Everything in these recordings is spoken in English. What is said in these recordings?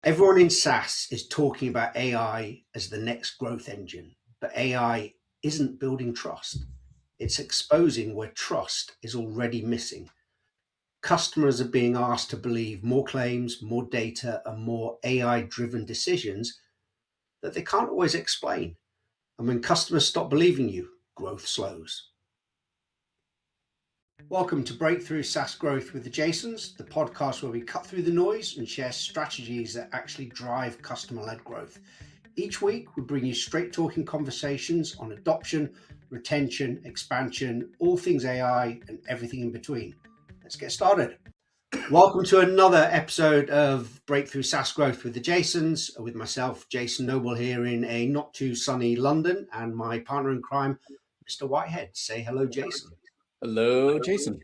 Everyone in SaaS is talking about AI as the next growth engine, but AI isn't building trust. It's exposing where trust is already missing. Customers are being asked to believe more claims, more data, and more AI driven decisions that they can't always explain. And when customers stop believing you, growth slows. Welcome to Breakthrough SaaS Growth with the Jasons, the podcast where we cut through the noise and share strategies that actually drive customer-led growth. Each week, we bring you straight-talking conversations on adoption, retention, expansion, all things AI, and everything in between. Let's get started. Welcome to another episode of Breakthrough SaaS Growth with the Jasons, with myself, Jason Noble, here in a not too sunny London, and my partner in crime, Mr. Whitehead. Say hello, Jason. Hello, Jason.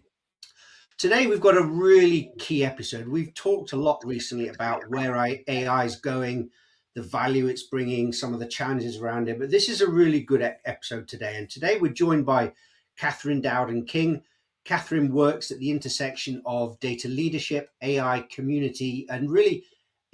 Today, we've got a really key episode. We've talked a lot recently about where AI is going, the value it's bringing, some of the challenges around it. But this is a really good episode today. And today, we're joined by Catherine Dowden-King. Catherine works at the intersection of data leadership, AI community, and really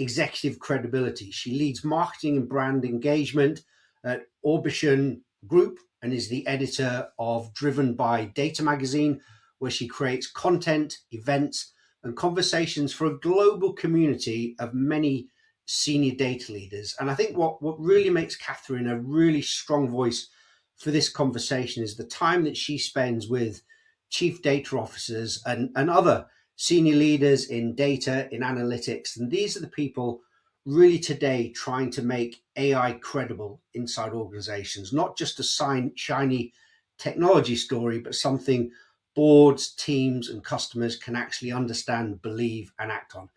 executive credibility. She leads marketing and brand engagement at Orbition Group and is the editor of Driven by Data magazine, where she creates content, events, and conversations for a global community of many senior data leaders. And I think what really makes Catherine a really strong voice for this conversation is the time that she spends with chief data officers and other senior leaders in data, in analytics. And these are the people really today trying to make AI credible inside organizations, not just a shiny technology story, but something boards, teams, and customers can actually understand, believe, and act on.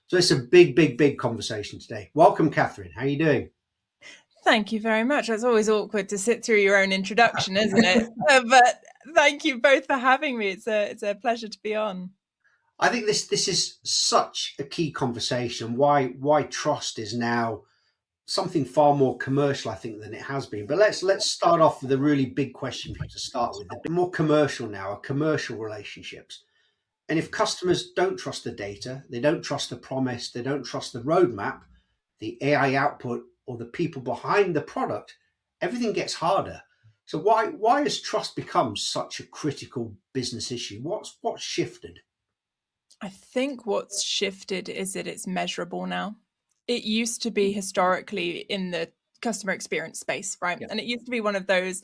So it's a big conversation today. Welcome, Catherine. How are you doing? Thank you very much. It's always awkward to sit through your own introduction, isn't it? But thank you both for having me. It's a pleasure to be on. I think this is such a key conversation. Why trust is now something far more commercial, I think, than it has been. But let's start off with a really big question for you to start with. A bit more commercial now, are commercial relationships. And if customers don't trust the data, they don't trust the promise, they don't trust the roadmap, the AI output, or the people behind the product, everything gets harder. So why has trust become such a critical business issue? What's shifted? I think what's shifted is that it's measurable now. It used to be historically in the customer experience space, right? Yeah. And it used to be one of those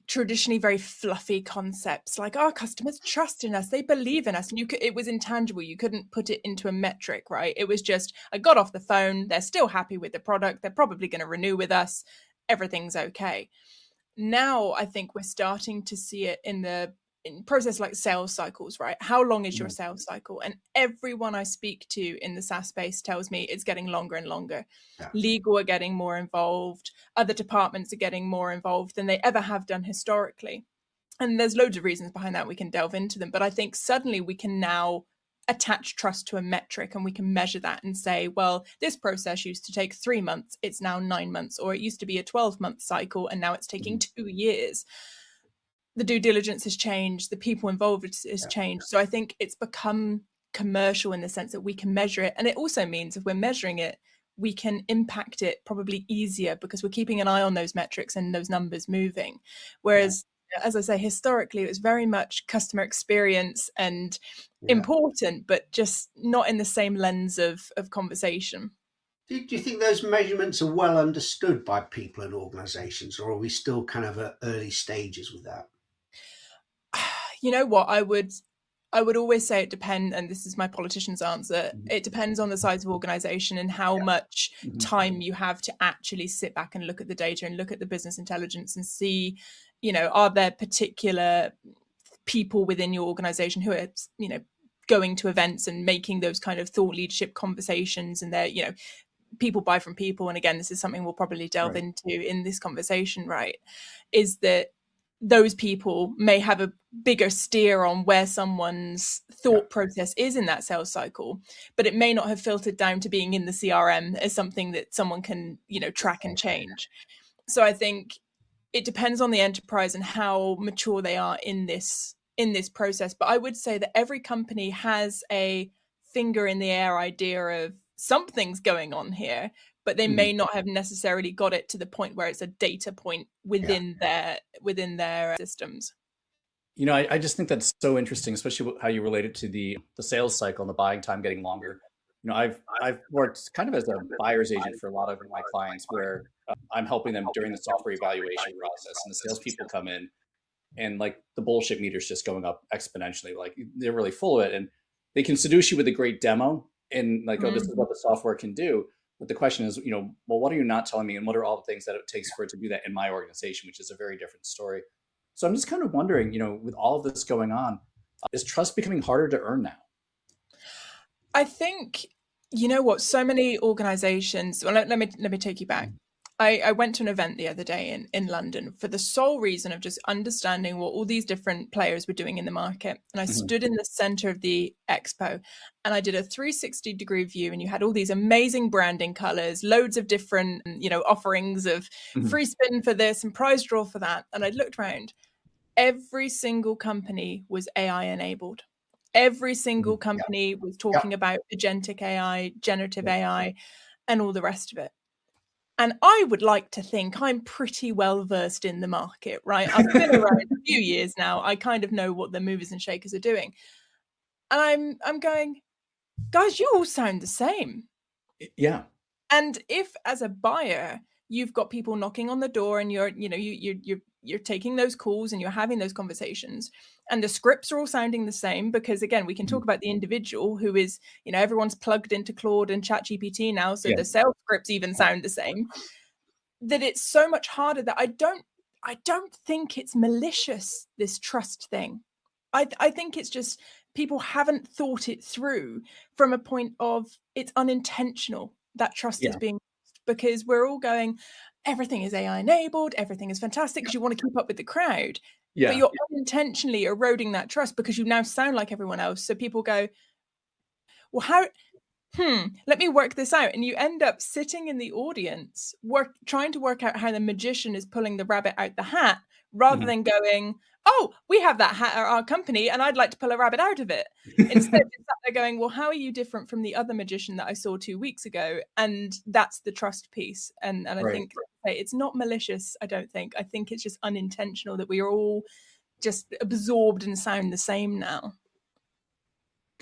traditionally very fluffy concepts like our customers trust in us, they believe in us, and it was intangible. You couldn't put it into a metric, right? It was just, I got off the phone, they're still happy with the product, they're probably going to renew with us, everything's okay. Now I think we're starting to see it in process like sales cycles, right? How long is your sales cycle? And everyone I speak to in the SaaS space tells me it's getting longer and longer. Yeah. Legal are getting more involved. Other departments are getting more involved than they ever have done historically. And there's loads of reasons behind that. We can delve into them. But I think suddenly we can now attach trust to a metric and we can measure that and say, well, this process used to take 3 months. It's now 9 months, or it used to be a 12-month cycle and now it's taking 2 years. The due diligence has changed, the people involved has changed. So I think it's become commercial in the sense that we can measure it. And it also means if we're measuring it, we can impact it probably easier because we're keeping an eye on those metrics and those numbers moving. Whereas, as I say, historically, it was very much customer experience and important, but just not in the same lens of conversation. Do you think those measurements are well understood by people and organizations, or are we still kind of at early stages with that? You know what, I would always say it depends, and this is my politician's answer, it depends on the size of organization and how much time you have to actually sit back and look at the data and look at the business intelligence and see, are there particular people within your organization who are, going to events and making those kind of thought leadership conversations, and they're, people buy from people. And again, this is something we'll probably delve into in this conversation, right? Is that those people may have a bigger steer on where someone's thought process is in that sales cycle, but it may not have filtered down to being in the CRM as something that someone can, track and change. So I think it depends on the enterprise and how mature they are in this process. But I would say that every company has a finger in the air idea of something's going on here, but they may not have necessarily got it to the point where it's a data point within their systems. You know, I just think that's so interesting, especially how you relate it to the sales cycle and the buying time getting longer. You know, I've worked kind of as a buyer's agent for a lot of my clients, where I'm helping them during the software evaluation process, and the salespeople come in, and like the bullshit meter's just going up exponentially. Like they're really full of it, and they can seduce you with a great demo and like, oh, this is what the software can do. But the question is, you know, well, what are you not telling me, and what are all the things that it takes for it to do that in my organization, which is a very different story. So I'm just kind of wondering, you know, with all of this going on, is trust becoming harder to earn now? I think, you know what, so many organizations, well, let me take you back. I went to an event the other day in London for the sole reason of just understanding what all these different players were doing in the market. And I stood in the center of the expo and I did a 360-degree view, and you had all these amazing branding colors, loads of different, you know, offerings of free spin for this and prize draw for that. And I looked around, every single company was AI enabled. Every single company was talking about agentic AI, generative AI, and all the rest of it. And I would like to think I'm pretty well versed in the market, right? I've been around a few years now. I kind of know what the movers and shakers are doing. And I'm going, guys, you all sound the same. Yeah. And if as a buyer, you've got people knocking on the door and you're taking those calls and you're having those conversations, and the scripts are all sounding the same, because again, we can talk about the individual who is, you know, everyone's plugged into Claude and ChatGPT now, so the sales scripts even sound the same, that it's so much harder. That I don't think it's malicious, this trust thing. I think it's just people haven't thought it through from a point of it's unintentional that trust is being lost, because we're all going, everything is AI enabled, everything is fantastic, because you want to keep up with the crowd. But you're unintentionally eroding that trust because you now sound like everyone else. So people go, well, how, let me work this out. And you end up sitting in the audience, trying to work out how the magician is pulling the rabbit out the hat, rather than going, oh, we have that hat at our company and I'd like to pull a rabbit out of it. Instead, they're going, well, how are you different from the other magician that I saw 2 weeks ago? And that's the trust piece. And I think it's not malicious, I don't think. I think it's just unintentional that we are all just absorbed and sound the same now.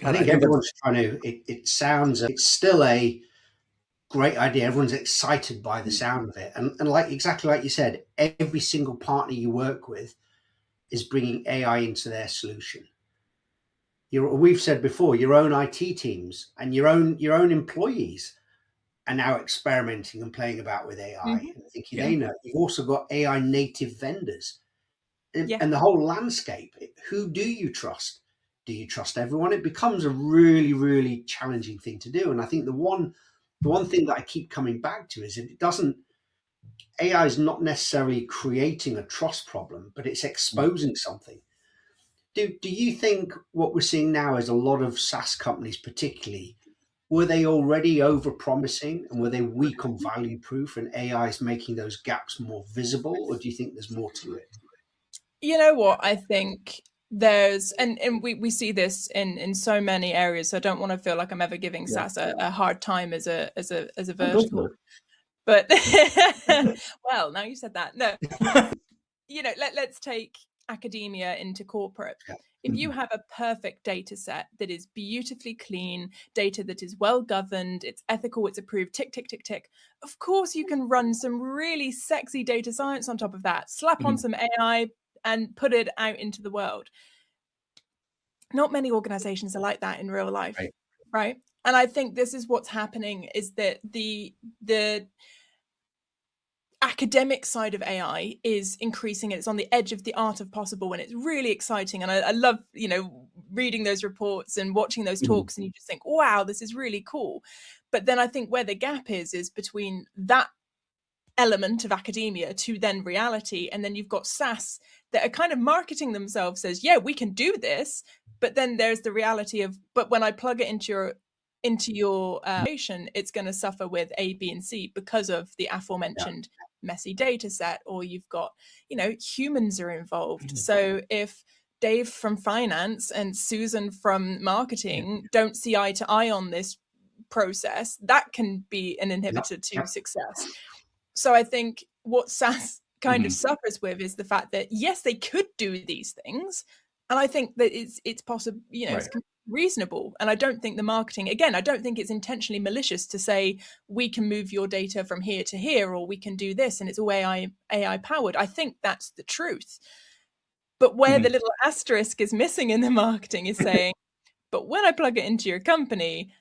I think everyone's trying to, it sounds, it's still a great idea. Everyone's excited by the sound of it. And like exactly like you said, every single partner you work with is bringing AI into their solution. We've said before, your own IT teams and your own employees are now experimenting and playing about with AI and thinking they know. You've also got AI native vendors and the whole landscape. Who do you trust? Do you trust everyone? It becomes a really, really challenging thing to do. And I think the one thing that I keep coming back to is AI is not necessarily creating a trust problem, but it's exposing something. Do you think what we're seeing now is a lot of SaaS companies, particularly, were they already over-promising and were they weak on value proof, and AI is making those gaps more visible, or do you think there's more to it? You know what? I think there's, and we see this in so many areas. So I don't want to feel like I'm ever giving SaaS a hard time as a vertical. But well, now you said that. No, you know, let's take academia into corporate. If you have a perfect data set that is beautifully clean, data that is well governed, it's ethical, it's approved, tick, tick, tick, tick, of course you can run some really sexy data science on top of that, slap on some AI and put it out into the world. Not many organizations are like that in real life, right? And I think this is what's happening, is that the academic side of AI is increasing, and it's on the edge of the art of possible, and it's really exciting. And I love, you know, reading those reports and watching those talks, and you just think, wow, this is really cool. But then I think where the gap is between that element of academia to then reality. And then you've got SaaS that are kind of marketing themselves as, yeah, we can do this. But then there's the reality of, but when I plug it into your application, it's going to suffer with A, B, and C because of the aforementioned messy data set, or you've got, you know, humans are involved. So if Dave from finance and Susan from marketing don't see eye to eye on this process, that can be an inhibitor to success. So I think what SaaS kind of suffers with is the fact that, yes, they could do these things. And I think that it's possible, it's reasonable. And I don't think the marketing, again, I don't think it's intentionally malicious to say we can move your data from here to here, or we can do this and it's all AI powered. I think that's the truth. But where the little asterisk is missing in the marketing is saying, but when I plug it into your company,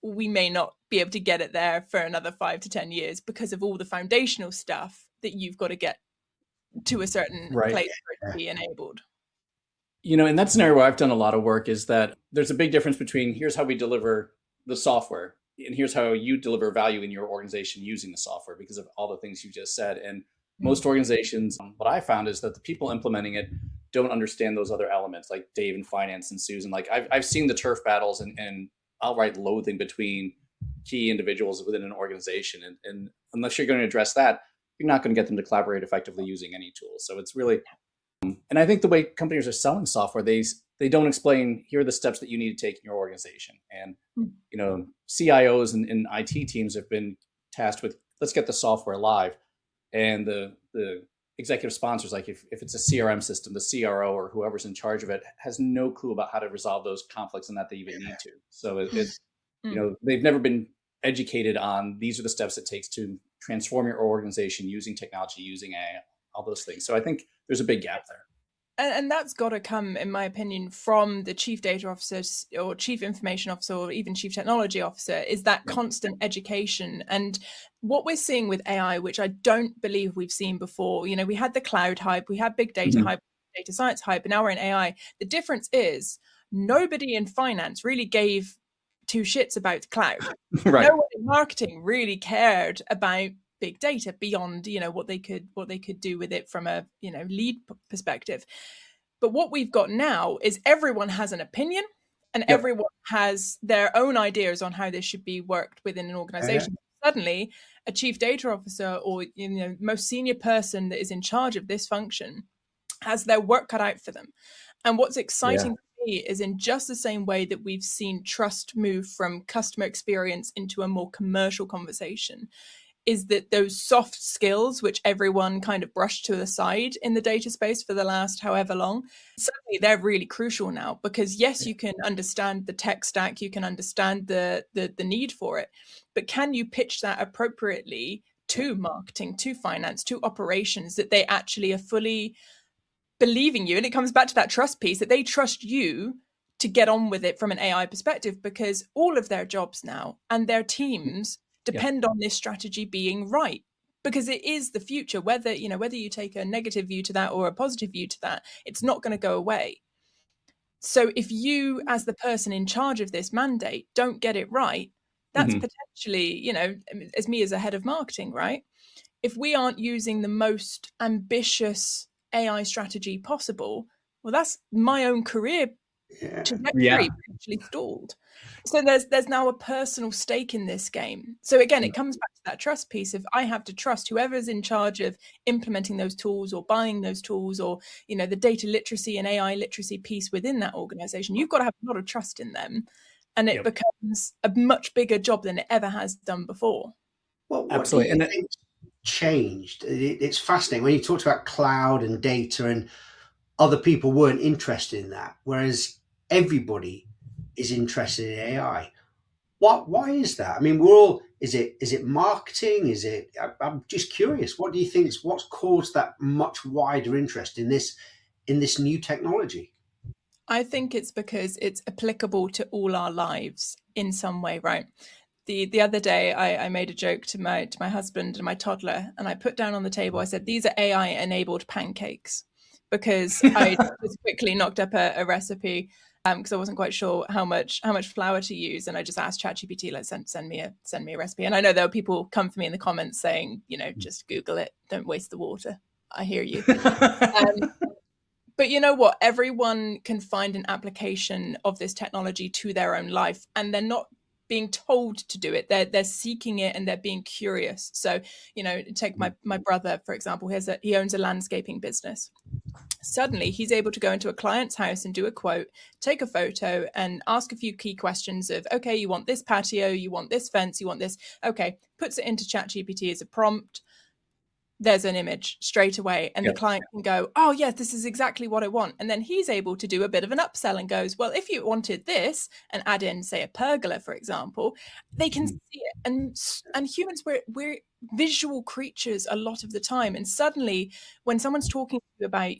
we may not be able to get it there for another 5 to 10 years because of all the foundational stuff that you've got to get to a certain place for it to be enabled. In that scenario where I've done a lot of work is that there's a big difference between here's how we deliver the software and here's how you deliver value in your organization using the software, because of all the things you just said. And most organizations, what I found is that the people implementing it don't understand those other elements, like Dave in finance and Susan. Like I've seen the turf battles and outright loathing between key individuals within an organization. And unless you're going to address that, you're not going to get them to collaborate effectively using any tools. So it's really, and I think the way companies are selling software, they don't explain, here are the steps that you need to take in your organization. And, CIOs and IT teams have been tasked with, let's get the software live. And the executive sponsors, like if it's a CRM system, the CRO or whoever's in charge of it has no clue about how to resolve those conflicts and that they even need to. So they've never been educated on these are the steps it takes to transform your organization using technology, using AI, all those things. So I think there's a big gap there. And that's got to come, in my opinion, from the chief data officer or chief information officer or even chief technology officer, is that constant education. And what we're seeing with AI, which I don't believe we've seen before, we had the cloud hype, we had big data hype, data science hype, and now we're in AI. The difference is nobody in finance really gave two shits about the cloud. Right. No one in marketing really cared about big data beyond what they could do with it from a lead perspective. But what we've got now is everyone has an opinion and everyone has their own ideas on how this should be worked within an organization. Suddenly a chief data officer or most senior person that is in charge of this function has their work cut out for them. And what's exciting to me is, in just the same way that we've seen trust move from customer experience into a more commercial conversation, is that those soft skills, which everyone kind of brushed to the side in the data space for the last however long, suddenly they're really crucial now. Because yes, you can understand the tech stack, you can understand the need for it, but can you pitch that appropriately to marketing, to finance, to operations, that they actually are fully believing you? And it comes back to that trust piece, that they trust you to get on with it from an AI perspective, because all of their jobs now and their teams depend on this strategy being right, because it is the future. Whether you take a negative view to that or a positive view to that, it's not going to go away. So if you, as the person in charge of this mandate, don't get it right, that's potentially, as me as a head of marketing, right? If we aren't using the most ambitious AI strategy possible, well, that's my own career trajectory potentially stalled. So there's now a personal stake in this game. So again, it comes back to that trust piece of, I have to trust whoever's in charge of implementing those tools or buying those tools, or the data literacy and AI literacy piece within that organization. You've got to have a lot of trust in them, and it becomes a much bigger job than it ever has done before. Well, what do you think changed? It's fascinating when you talked about cloud and data, and other people weren't interested in that, whereas everybody is interested in AI. Why is that? I mean, is it marketing? I'm just curious. What do you think what's caused that much wider interest in this new technology? I think it's because it's applicable to all our lives in some way, right? The other day, I made a joke to my husband and my toddler, and I put down on the table, I said, these are AI-enabled pancakes, because I just quickly knocked up a recipe because I wasn't quite sure how much flour to use, and I just asked ChatGPT, like, send me a recipe. And I know there were people come for me in the comments saying, just Google it, don't waste the water. I hear you. But you know what? Everyone can find an application of this technology to their own life, and they're not being told to do it. They're seeking it, and they're being curious. So, take my brother, for example. He owns a landscaping business. Suddenly he's able to go into a client's house and do a quote, take a photo and ask a few key questions of, okay, you want this patio, you want this fence, you want this. Okay, puts it into ChatGPT as a prompt. There's an image straight away, and the client can go, oh yes, this is exactly what I want. And then he's able to do a bit of an upsell and goes, well, if you wanted this, and add in, say, a pergola, for example, they can see it. And humans, we're visual creatures a lot of the time. And suddenly when someone's talking to you about,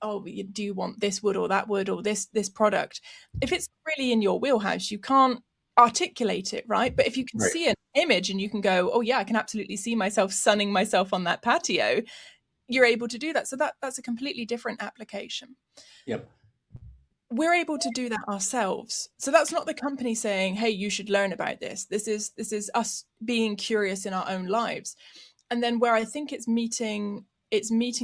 oh, do you want this wood or that wood or this product, if it's really in your wheelhouse, you can't articulate it, right? But if you can see an image and you can go, oh yeah, I can absolutely see myself sunning myself on that patio, you're able to do that. So that's a completely different application. Yep. We're able to do that ourselves. So that's not the company saying, hey, you should learn about this. This is us being curious in our own lives. And then where I think it's meeting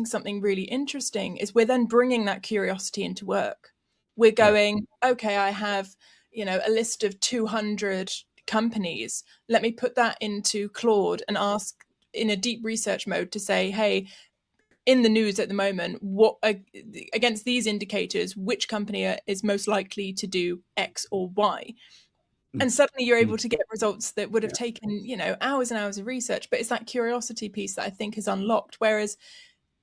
something really interesting is we're then bringing that curiosity into work. We're going, okay, I have a list of 200 companies. Let me put that into Claude and ask in a deep research mode to say, hey, in the news at the moment, what against these indicators, which company is most likely to do X or Y? And suddenly you're able to get results that would have taken, hours and hours of research. But it's that curiosity piece that I think is unlocked. Whereas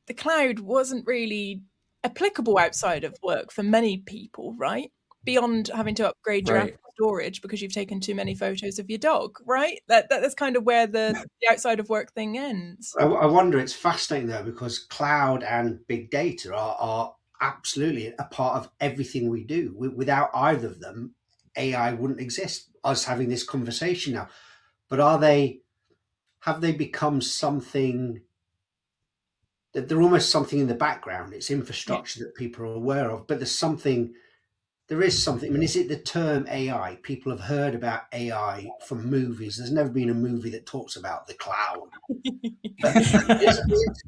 the cloud wasn't really applicable outside of work for many people, right? Beyond having to upgrade your Apple storage because you've taken too many photos of your dog, right? That's kind of where the outside of work thing ends. I wonder, it's fascinating though, because cloud and big data are absolutely a part of everything we do. Without either of them, AI wouldn't exist. Us having this conversation now, but have they become something that they're almost something in the background? It's infrastructure that people are aware of, but there is something. I mean, is it the term AI? People have heard about AI from movies. There's never been a movie that talks about the cloud.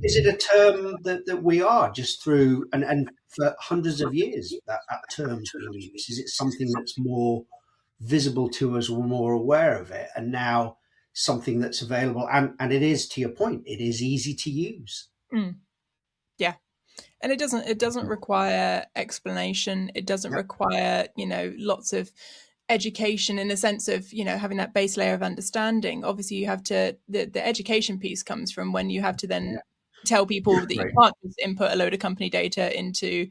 Is it a term that we are just through, and for hundreds of years that term's been used? Is it something that's more visible to us, we're more aware of it, and now something that's available, and it is, to your point, it is easy to use. Yeah. And it doesn't require explanation. It doesn't require, lots of education in the sense of, having that base layer of understanding. Obviously you have to, the education piece comes from when you have to then tell people that you can't just input a load of company data into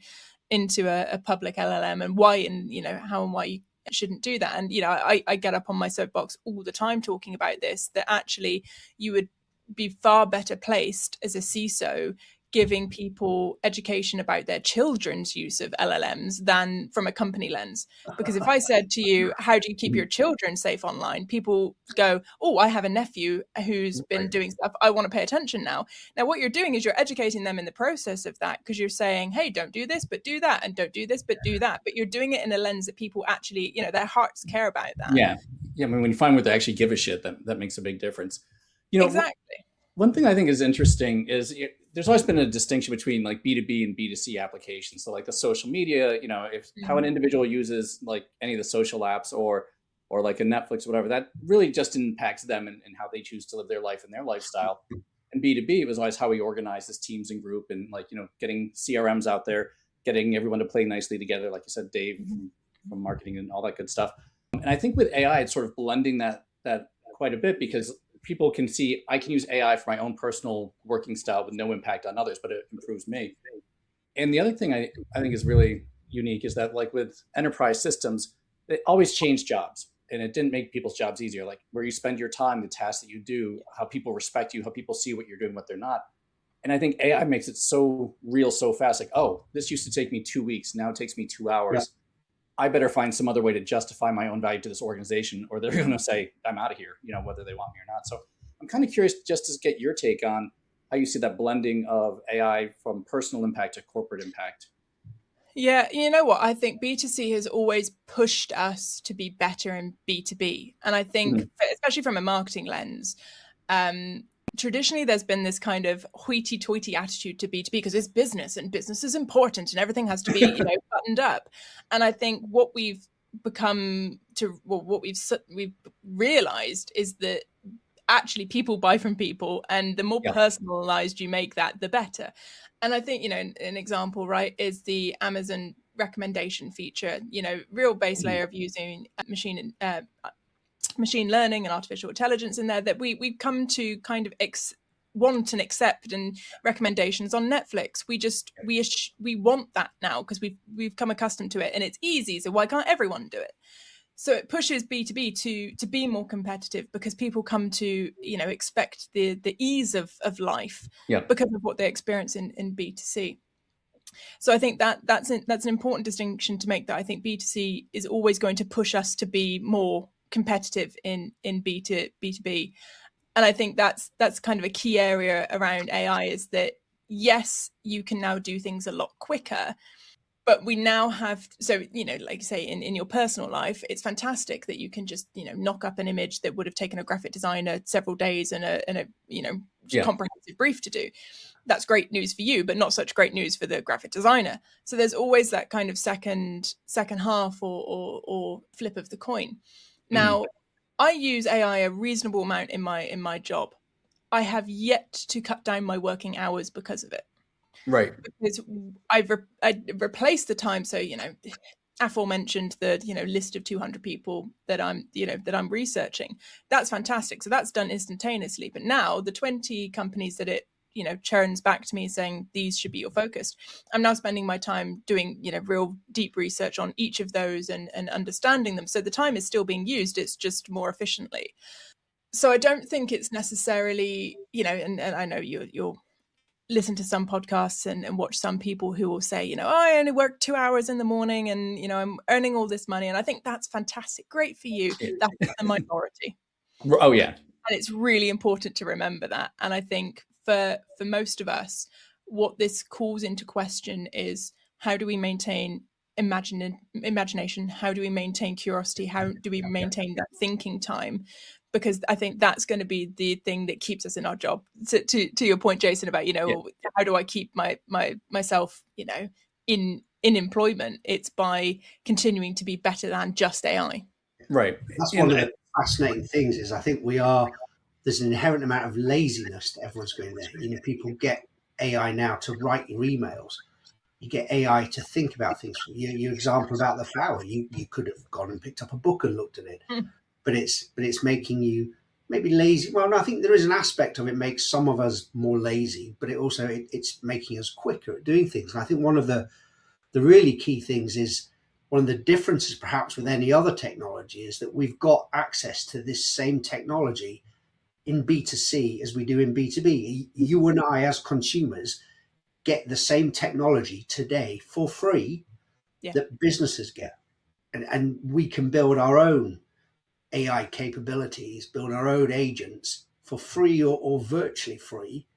a public LLM, and why, and, how and why you shouldn't do that. And, I get up on my soapbox all the time talking about this, that actually you would be far better placed as a CISO giving people education about their children's use of LLMs than from a company lens. Because if I said to you, how do you keep your children safe online? People go, oh, I have a nephew who's been doing stuff. I want to pay attention now. Now, what you're doing is you're educating them in the process of that, because you're saying, hey, don't do this, but do that, and don't do this, but do that. But you're doing it in a lens that people actually, their hearts care about that. Yeah. I mean, when you find what they actually give a shit, that makes a big difference. Exactly. One thing I think is interesting is there's always been a distinction between like B2B and B2C applications. So like the social media, if how an individual uses like any of the social apps or like a Netflix or whatever, that really just impacts them and how they choose to live their life and their lifestyle. And B2B, it was always how we organize as teams and group, and like, getting CRMs out there, getting everyone to play nicely together. Like you said, Dave from marketing and all that good stuff. And I think with AI, it's sort of blending that quite a bit, because people can see I can use AI for my own personal working style with no impact on others, but it improves me. And the other thing I think is really unique is that, like with enterprise systems, they always change jobs, and it didn't make people's jobs easier. Like where you spend your time, the tasks that you do, how people respect you, how people see what you're doing, what they're not. And I think AI makes it so real, so fast. Like, oh, this used to take me 2 weeks. Now it takes me 2 hours. Yeah. I better find some other way to justify my own value to this organization, or they're going to say, I'm out of here, whether they want me or not. So I'm kind of curious just to get your take on how you see that blending of AI from personal impact to corporate impact. Yeah, you know what? I think B2C has always pushed us to be better in B2B. And I think, especially from a marketing lens, traditionally there's been this kind of hoity-toity attitude to B2B because it's business and business is important and everything has to be buttoned up. And I think what we've become to, well, what we've realized is that actually people buy from people, and the more personalized you make that, the better. And I think, an example, right, is the Amazon recommendation feature, real base layer of using machine learning and artificial intelligence in there, that we've come to kind of want and accept, and recommendations on Netflix. We want that now because we've come accustomed to it, and it's easy. So why can't everyone do it? So it pushes B2B to be more competitive, because people come to expect the ease of life because of what they experience in B2C. So I think that's an important distinction to make, that I think B2C is always going to push us to be more competitive in B2B. And I think that's kind of a key area around AI, is that yes, you can now do things a lot quicker, but we now have, so, like you say, in your personal life, it's fantastic that you can just, knock up an image that would have taken a graphic designer several days and a comprehensive brief to do. That's great news for you, but not such great news for the graphic designer. So there's always that kind of second half or flip of the coin. Now, I use AI a reasonable amount in my job. I have yet to cut down my working hours because of it. Right. Because I replaced the time. So, aforementioned the, list of 200 people that I'm researching. That's fantastic. So that's done instantaneously. But now the 20 companies that it, churns back to me saying these should be your focus, I'm now spending my time doing, real deep research on each of those and understanding them. So the time is still being used. It's just more efficiently. So I don't think it's necessarily, and I know you'll listen to some podcasts and watch some people who will say, I only work 2 hours in the morning and, I'm earning all this money. And I think that's fantastic. Great for you. That's the minority. Oh, yeah. And it's really important to remember that. And I think for most of us, what this calls into question is, how do we maintain imagination? How do we maintain curiosity? How do we maintain that thinking time? Because I think that's going to be the thing that keeps us in our job. To your point, Jason, about, how do I keep myself, in employment? It's by continuing to be better than just AI. Right. That's one of the fascinating things, is I think there's an inherent amount of laziness that everyone's going there. People get AI now to write your emails. You get AI to think about things. Your example about the flower, you could have gone and picked up a book and looked at it, but it's making you maybe lazy. Well, no, I think there is an aspect of it makes some of us more lazy, but it's making us quicker at doing things. And I think one of the really key things is, one of the differences perhaps with any other technology, is that we've got access to this same technology in B2C as we do in B2B. You and I, as consumers, get the same technology today for free that businesses get. And we can build our own AI capabilities, build our own agents for free or virtually free,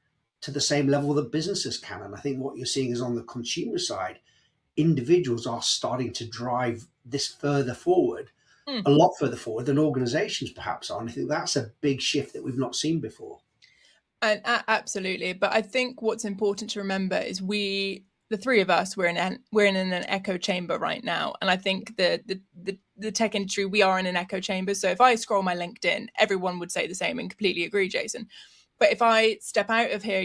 to the same level that businesses can. And I think what you're seeing is, on the consumer side, individuals are starting to drive this further forward, a lot further forward than organizations perhaps are. And I think that's a big shift that we've not seen before. And absolutely. But I think what's important to remember is the three of us, we're in an echo chamber right now. And I think the tech industry, we are in an echo chamber. So if I scroll my LinkedIn, everyone would say the same, and completely agree, Jason. But if I step out of here,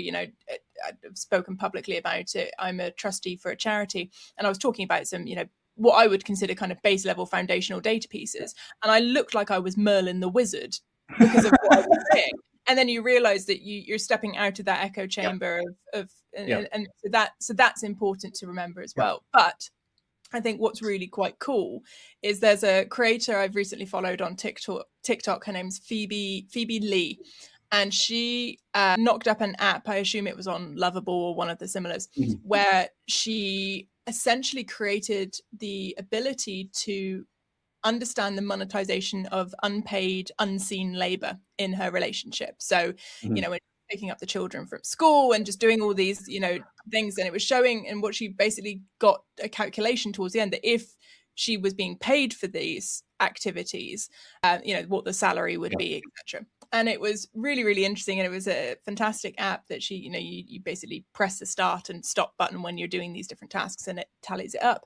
I've spoken publicly about it. I'm a trustee for a charity, and I was talking about some, what I would consider kind of base level foundational data pieces. And I looked like I was Merlin the wizard because of what I was saying. And then you realize that you're stepping out of that echo chamber and so that's important to remember as well. But I think what's really quite cool is there's a creator I've recently followed on TikTok. Her name's Phoebe Lee. And she knocked up an app, I assume it was on Lovable or one of the similars, where she essentially created the ability to understand the monetization of unpaid, unseen labor in her relationship. So, when picking up the children from school and just doing all these, things, and it was showing, and what she basically got a calculation towards the end, that if she was being paid for these activities, what the salary would be, etc. And it was really, really interesting. And it was a fantastic app that she, you basically press the start and stop button when you're doing these different tasks, and it tallies it up.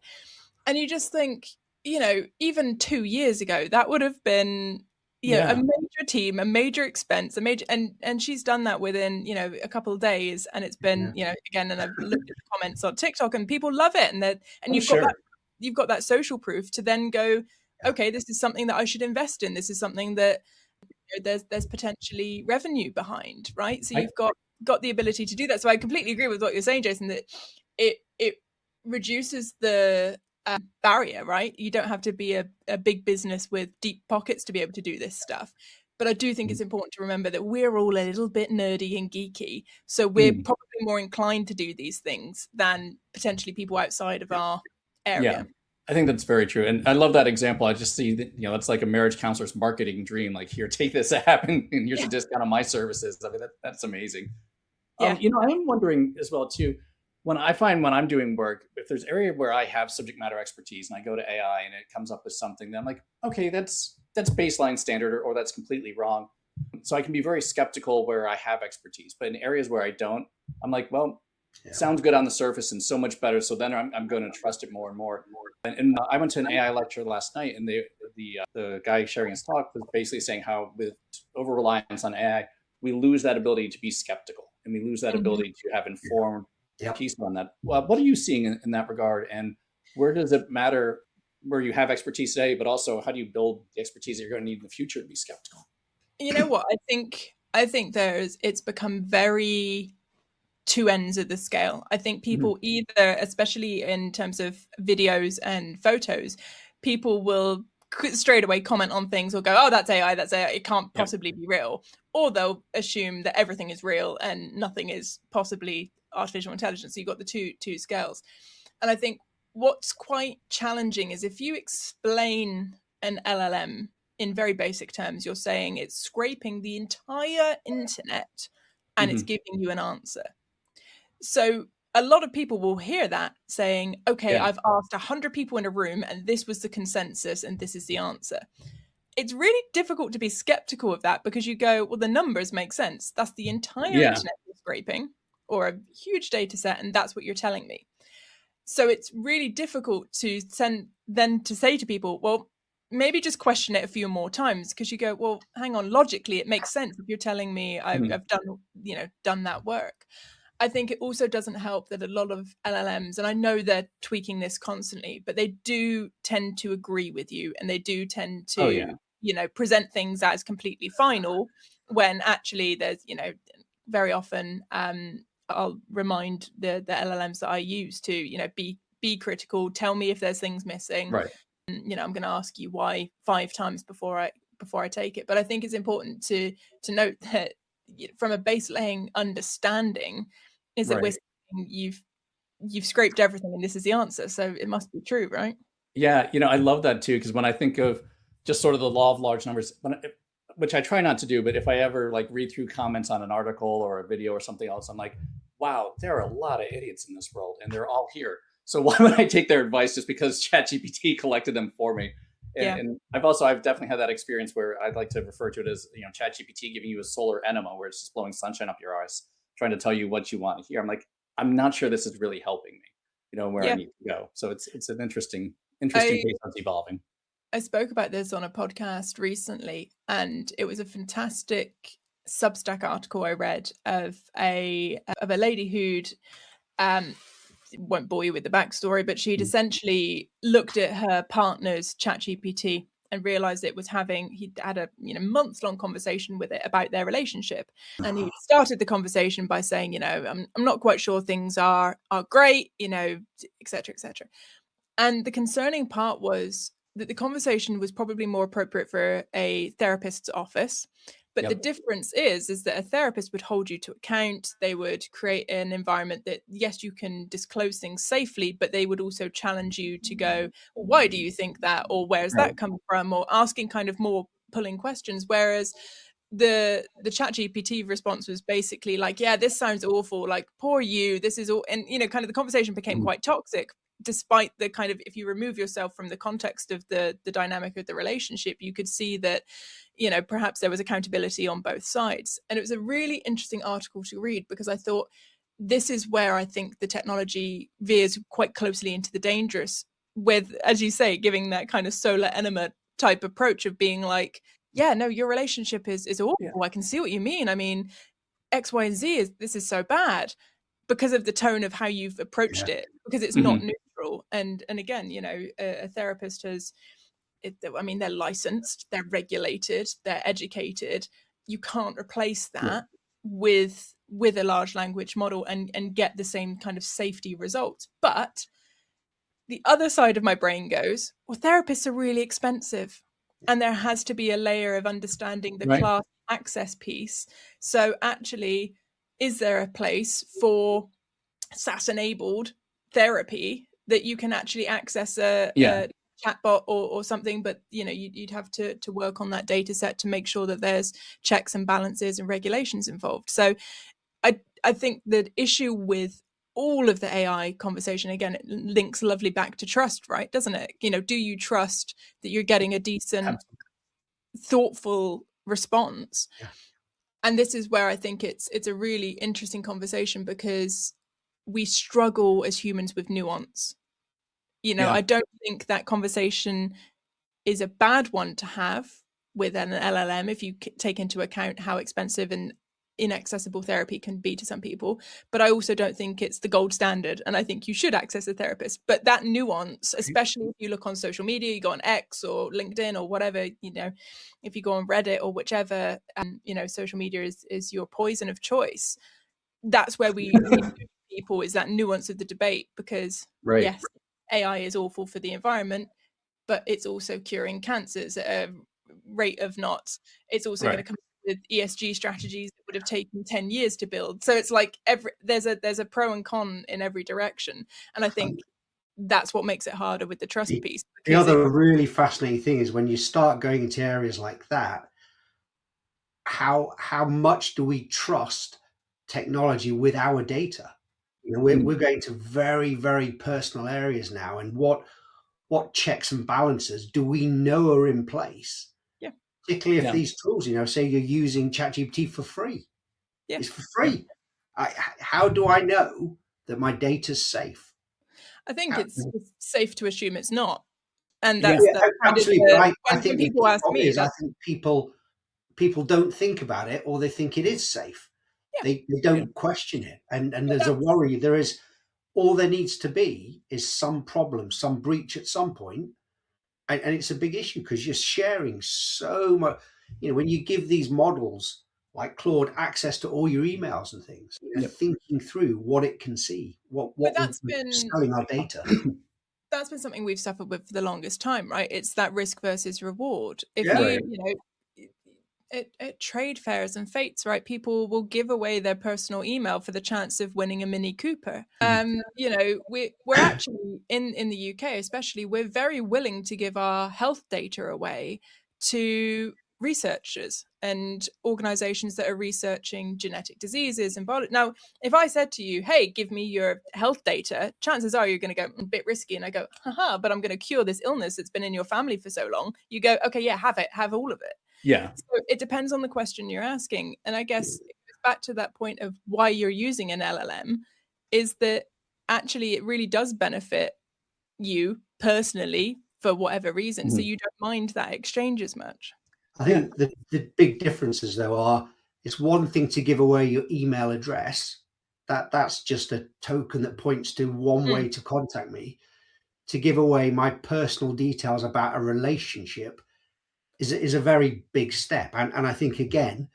And you just think, even 2 years ago, that would have been a major team, a major expense, and she's done that within, a couple of days. And it's been, again, and I've looked at the comments on TikTok and people love it. And you've got that social proof to then go, okay, this is something that I should invest in. This is something that there's potentially revenue behind, right? So you've got the ability to do that. So I completely agree with what you're saying, Jason, that it reduces the barrier, right? You don't have to be a big business with deep pockets to be able to do this stuff. But I do think it's important to remember that we're all a little bit nerdy and geeky. So we're probably more inclined to do these things than potentially people outside of our area. Yeah, I think that's very true. And I love that example. I just see that, it's like a marriage counselor's marketing dream. Like, here, take this app and here's a discount on my services. I mean, that's amazing. I am wondering as well, too, when I'm doing work, if there's area where I have subject matter expertise and I go to AI and it comes up with something, then I'm like, okay, that's baseline standard, or that's completely wrong. So I can be very skeptical where I have expertise, but in areas where I don't, I'm like, well, it sounds good on the surface and so much better. So then I'm going to trust it more and more. And I went to an AI lecture last night, and the guy sharing his talk was basically saying how with over reliance on AI, we lose that ability to be skeptical, and we lose that ability to have informed piece on that. Well, what are you seeing in that regard, and where does it matter where you have expertise today, but also how do you build the expertise that you're going to need in the future to be skeptical? You know what? I think it's become very two ends of the scale. I think people either, especially in terms of videos and photos, people will straight away comment on things or go, oh, that's AI, it can't possibly be real. Or they'll assume that everything is real and nothing is possibly artificial intelligence. So you've got the two scales. And I think what's quite challenging is if you explain an LLM in very basic terms, you're saying it's scraping the entire internet and it's giving you an answer. So a lot of people will hear that saying, okay, I've asked 100 people in a room and this was the consensus and this is the answer. It's really difficult to be skeptical of that because you go, well, the numbers make sense. That's the entire internet you're scraping, or a huge data set, and that's what you're telling me. So it's really difficult to say to people, well, maybe just question it a few more times, because you go, well, hang on, logically it makes sense if you're telling me I've done that work. I think it also doesn't help that a lot of LLMs, and I know they're tweaking this constantly, but they do tend to agree with you, and they do tend to present things as completely final, when actually there's very often I'll remind the LLMs that I use to be critical, tell me if there's things missing, right? I'm going to ask you why 5 times before I take it. But I think it's important to note that from a baseline understanding is that we're saying you've scraped everything and this is the answer, so it must be true, right? Yeah, I love that too, because when I think of just sort of the law of large numbers, which I try not to do, but if I ever read through comments on an article or a video or something else, I'm like, wow, there are a lot of idiots in this world and they're all here. So why would I take their advice just because ChatGPT collected them for me? And I've definitely had that experience where I'd like to refer to it as, ChatGPT giving you a solar enema where it's just blowing sunshine up your eyes, trying to tell you what you want to hear. I'm like, I'm not sure this is really helping me, where I need to go. So it's an interesting case that's evolving. I spoke about this on a podcast recently, and it was a fantastic Substack article I read of a lady who'd won't bore you with the backstory, but she'd essentially looked at her partner's ChatGPT and realized he'd had a months-long conversation with it about their relationship. And he started the conversation by saying, I'm not quite sure things are great, et cetera, et cetera. And the concerning part was that the conversation was probably more appropriate for a therapist's office. But the difference is that a therapist would hold you to account. They would create an environment that, yes, you can disclose things safely, but they would also challenge you to go, well, why do you think that? Or where's that come from? Or asking kind of more pulling questions. Whereas the ChatGPT response was basically like, yeah, this sounds awful. Like, poor you. This is all. And, kind of the conversation became quite toxic, despite the kind of, if you remove yourself from the context of the dynamic of the relationship, you could see that, perhaps there was accountability on both sides. And it was a really interesting article to read, because I thought this is where I think the technology veers quite closely into the dangerous, with, as you say, giving that kind of solar enema type approach of being like, yeah, no, your relationship is awful. Yeah. I can see what you mean. I mean, X, Y, and Z this is so bad because of the tone of how you've approached it, because it's not neutral. And again, you know, a therapist they're licensed, they're regulated, they're educated. You can't replace that with a large language model and get the same kind of safety results. But the other side of my brain goes, well, therapists are really expensive. And there has to be a layer of understanding the class access piece. So actually, is there a place for SaaS enabled therapy that you can actually access a chatbot or something? But you know, you'd have to work on that data set to make sure that there's checks and balances and regulations involved. So I think the issue with all of the AI conversation, again, it links lovely back to trust, right? Doesn't it? You know, do you trust that you're getting a decent, thoughtful response? Yeah. And this is where I think it's a really interesting conversation, because we struggle as humans with nuance. You know, I don't think that conversation is a bad one to have with an LLM if you take into account how expensive and inaccessible therapy can be to some people. But I also don't think it's the gold standard, and I think you should access a therapist. But that nuance, especially if you look on social media, you go on X or LinkedIn or whatever, you know, if you go on Reddit or whichever, you know, social media is your poison of choice. That's where we people, is that nuance of the debate, because yes, AI is awful for the environment, but it's also curing cancers at a rate of knots. It's also going to come with ESG strategies that would have taken 10 years to build. So it's like there's a pro and con in every direction. And I think that's what makes it harder with the trust piece. The other really fascinating thing is when you start going into areas like that, how much do we trust technology with our data? You know, we're going to very, very personal areas now, and what checks and balances do we know are in place? Yeah. Particularly if these tools, you know, say you're using ChatGPT for free. Yeah. It's for free. How do I know that my data's safe? I think it's safe to assume it's not. And that's absolutely. I think people ask me, I think people don't think about it, or they think it is safe. They don't question it. And there's a worry. All there needs to be is some problem, some breach at some point. And it's a big issue because you're sharing so much. You know, when you give these models like Claude access to all your emails and things, you know, thinking through what it can see, what we're selling our data. That's been something we've suffered with for the longest time, right? It's that risk versus reward. If you know, at trade fairs and fates, right, people will give away their personal email for the chance of winning a Mini Cooper. You know, we're actually in the UK, especially, we're very willing to give our health data away to researchers and organizations that are researching genetic diseases and biology. Now, if I said to you, hey, give me your health data, chances are you're going to go, a bit risky. And I go, haha, but I'm going to cure this illness that's been in your family for so long. You go, okay, yeah, have all of it. Yeah. So it depends on the question you're asking. And I guess it goes back to that point of why you're using an LLM, is that actually it really does benefit you personally for whatever reason. So you don't mind that exchange as much. I think the big differences, though, are it's one thing to give away your email address. That's just a token that points to one way to contact me. To give away my personal details about a relationship is a very big step. And I think, again,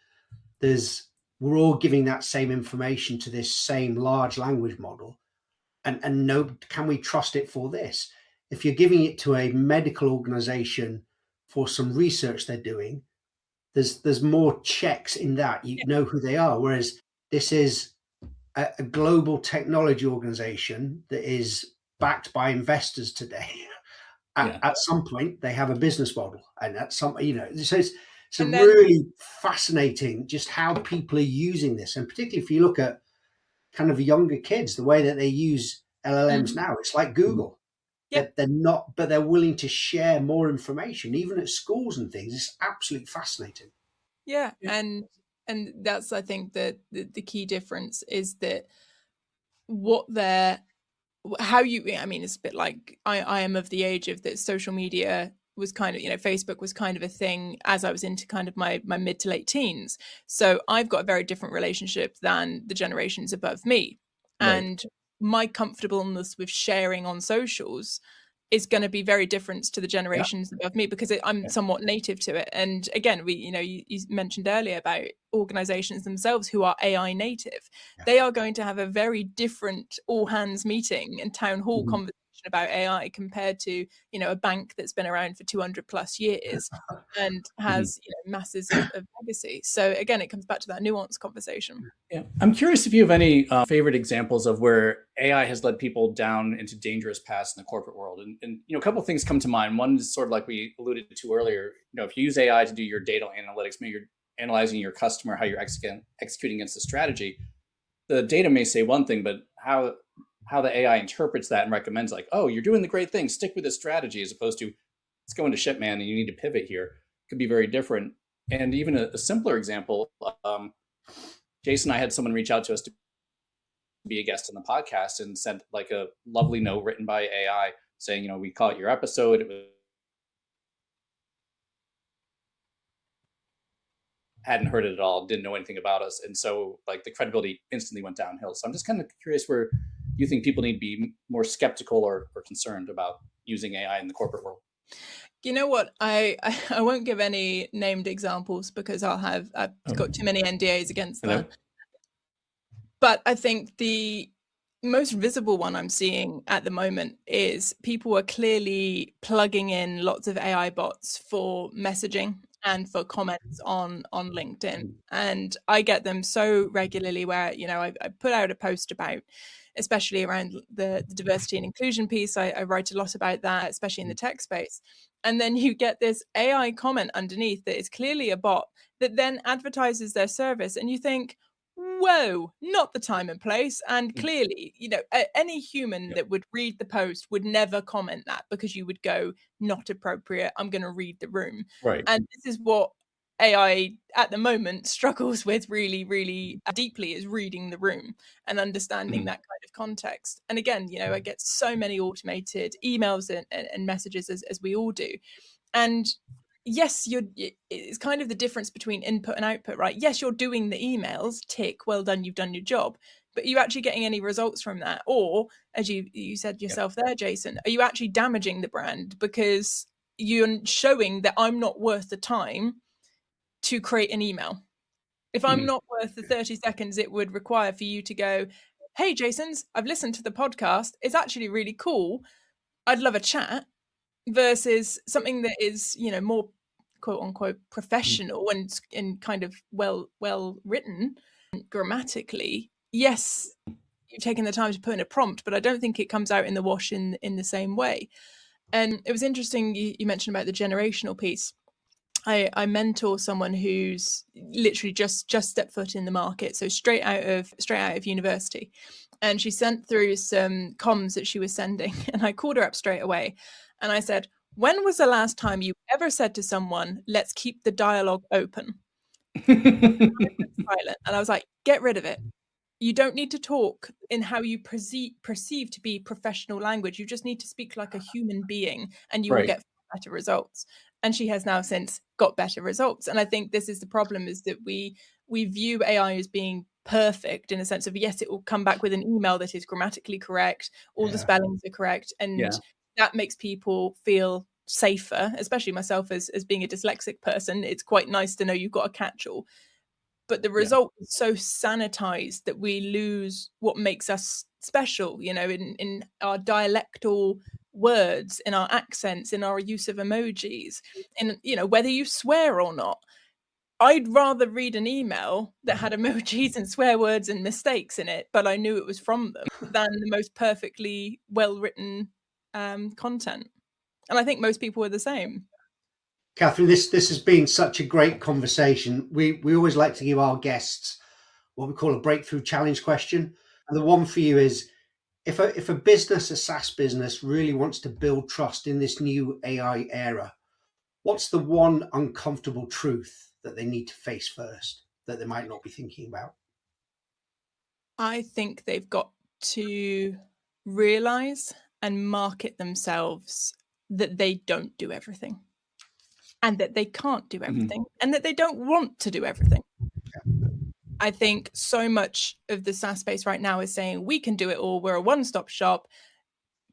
we're all giving that same information to this same large language model. And no, can we trust it for this? If you're giving it to a medical organization for some research they're doing, there's more checks in that. You know who they are. Whereas this is a global technology organization that is backed by investors today. At some point, they have a business model, and at some, you know, so it's really fascinating just how people are using this, and particularly if you look at kind of younger kids, the way that they use LLMs now, it's like Google. They're not, but they're willing to share more information, even at schools and things. It's absolutely fascinating. Yeah. And that's, I think, the key difference is that I mean, it's a bit like I am of the age of that social media was kind of, Facebook was kind of a thing as I was into kind of my mid to late teens. So I've got a very different relationship than the generations above me. Right. And my comfortableness with sharing on socials is going to be very different to the generations above me, because I'm somewhat native to it. And again, you mentioned earlier about organizations themselves who are AI native. They are going to have a very different all hands meeting and town hall conversation about AI compared to, a bank that's been around for 200 plus years and has masses of legacy. So again, it comes back to that nuanced conversation. Yeah, I'm curious if you have any favorite examples of where AI has led people down into dangerous paths in the corporate world. And a couple of things come to mind. One is sort of like we alluded to earlier. If you use AI to do your data analytics, maybe you're analyzing your customer, how you're executing against the strategy. The data may say one thing, but how the AI interprets that and recommends, like, oh, you're doing the great thing, stick with this strategy, as opposed to it's going to shit, man, and you need to pivot here, could be very different. And even a simpler example, Jason and I had someone reach out to us to be a guest on the podcast and sent like a lovely note written by AI saying, we caught your episode. It was hadn't heard it at all, didn't know anything about us. And so like the credibility instantly went downhill. So I'm just kind of curious where you think people need to be more skeptical or concerned about using AI in the corporate world. You know what? I won't give any named examples because I've got too many NDAs against that. But I think the most visible one I'm seeing at the moment is people are clearly plugging in lots of AI bots for messaging and for comments on LinkedIn. And I get them so regularly where, I put out a post about, especially around the diversity and inclusion piece. I write a lot about that, especially in the tech space. And then you get this AI comment underneath that is clearly a bot that then advertises their service. And you think, whoa, not the time and place. And clearly, any human that would read the post would never comment that, because you would go, not appropriate, I'm going to read the room. Right. And this is what AI at the moment struggles with really, really deeply, is reading the room and understanding that kind of context. And again, I get so many automated emails and messages as we all do. And yes, it's kind of the difference between input and output, right? Yes, you're doing the emails, tick, well done, you've done your job. But are you actually getting any results from that? Or, as you said yourself there, Jason, are you actually damaging the brand because you're showing that I'm not worth the time to create an email? If I'm not worth the 30 seconds it would require for you to go, hey, Jason's, I've listened to the podcast, it's actually really cool, I'd love a chat, versus something that is, more quote unquote professional and kind of well written grammatically. Yes, you've taken the time to put in a prompt, but I don't think it comes out in the wash in the same way. And it was interesting you mentioned about the generational piece. I mentor someone who's literally just stepped foot in the market, so straight out of university, and she sent through some comms that she was sending, and I called her up straight away, and I said, "When was the last time you ever said to someone, 'Let's keep the dialogue open'?" Silent, and I was like, "Get rid of it. You don't need to talk in how you perceive to be professional language. You just need to speak like a human being, and you will get better results." And she has now since got better results. And I think this is the problem, is that we view AI as being perfect in a sense of, yes, it will come back with an email that is grammatically correct, all the spellings are correct, and that makes people feel safer, especially myself as being a dyslexic person. It's quite nice to know you've got a catch-all. But the result is so sanitized that we lose what makes us special, in our dialectal words, in our accents, in our use of emojis, in, whether you swear or not. I'd rather read an email that had emojis and swear words and mistakes in it, but I knew it was from them, than the most perfectly well-written content. And I think most people are the same. Catherine, this has been such a great conversation. We always like to give our guests what we call a breakthrough challenge question. And the one for you is, if a business, a SaaS business, really wants to build trust in this new AI era, what's the one uncomfortable truth that they need to face first that they might not be thinking about? I think they've got to realize and market themselves that they don't do everything. and that they can't do everything, and that they don't want to do everything. I think so much of the SaaS space right now is saying we can do it all. We're a one-stop shop.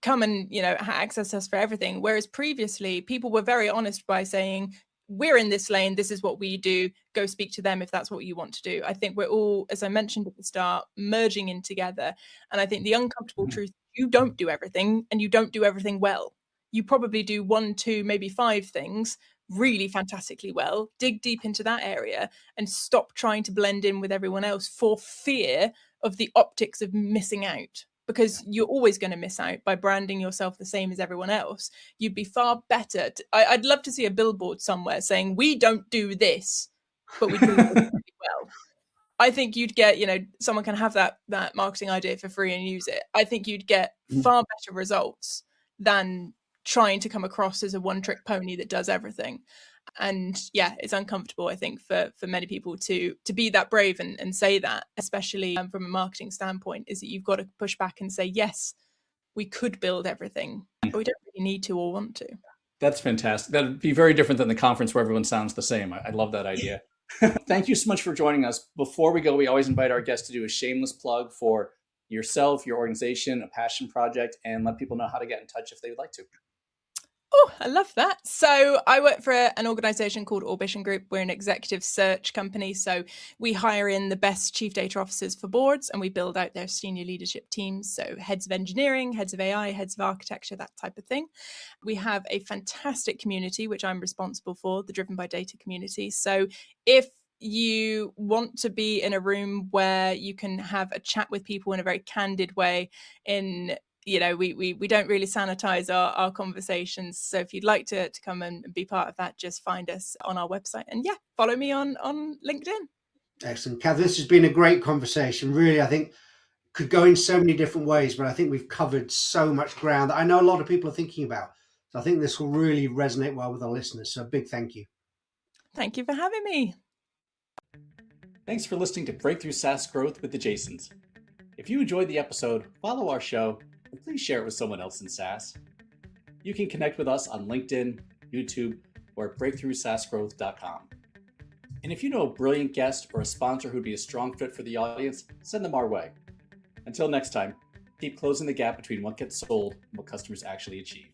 Come and, access us for everything. Whereas previously people were very honest by saying, we're in this lane. This is what we do. Go speak to them if that's what you want to do. I think we're all, as I mentioned at the start, merging in together. And I think the uncomfortable truth, you don't do everything, and you don't do everything well. You probably do 1, 2, maybe 5 things really fantastically well. Dig deep into that area and stop trying to blend in with everyone else for fear of the optics of missing out. Because you're always going to miss out by branding yourself the same as everyone else. You'd be far better. I'd love to see a billboard somewhere saying, we don't do this, but we do it really well. I think you'd get, someone can have that marketing idea for free and use it. I think you'd get far better results than trying to come across as a one-trick pony that does everything. And yeah, it's uncomfortable, I think, for many people to be that brave and say that, especially from a marketing standpoint, is that you've got to push back and say, yes, we could build everything, but we don't really need to or want to. That's fantastic. That'd be very different than the conference where everyone sounds the same. I love that idea. Thank you so much for joining us. Before we go, we always invite our guests to do a shameless plug for yourself, your organization, a passion project, and let people know how to get in touch if they would like to. Oh, I love that. So I work for an organization called Orbition Group. We're an executive search company. So we hire in the best chief data officers for boards, and we build out their senior leadership teams. So heads of engineering, heads of AI, heads of architecture, that type of thing. We have a fantastic community, which I'm responsible for, the Driven by Data community. So if you want to be in a room where you can have a chat with people in a very candid way, we don't really sanitize our conversations. So if you'd like to come and be part of that, just find us on our website. And yeah, follow me on LinkedIn. Excellent. Kath, this has been a great conversation. Really, I think could go in so many different ways, but I think we've covered so much ground that I know a lot of people are thinking about. So I think this will really resonate well with our listeners. So a big thank you. Thank you for having me. Thanks for listening to Breakthrough SaaS Growth with the Jasons. If you enjoyed the episode, follow our show, and please share it with someone else in SaaS. You can connect with us on LinkedIn, YouTube, or at breakthroughsaasgrowth.com. And if you know a brilliant guest or a sponsor who'd be a strong fit for the audience, send them our way. Until next time, keep closing the gap between what gets sold and what customers actually achieve.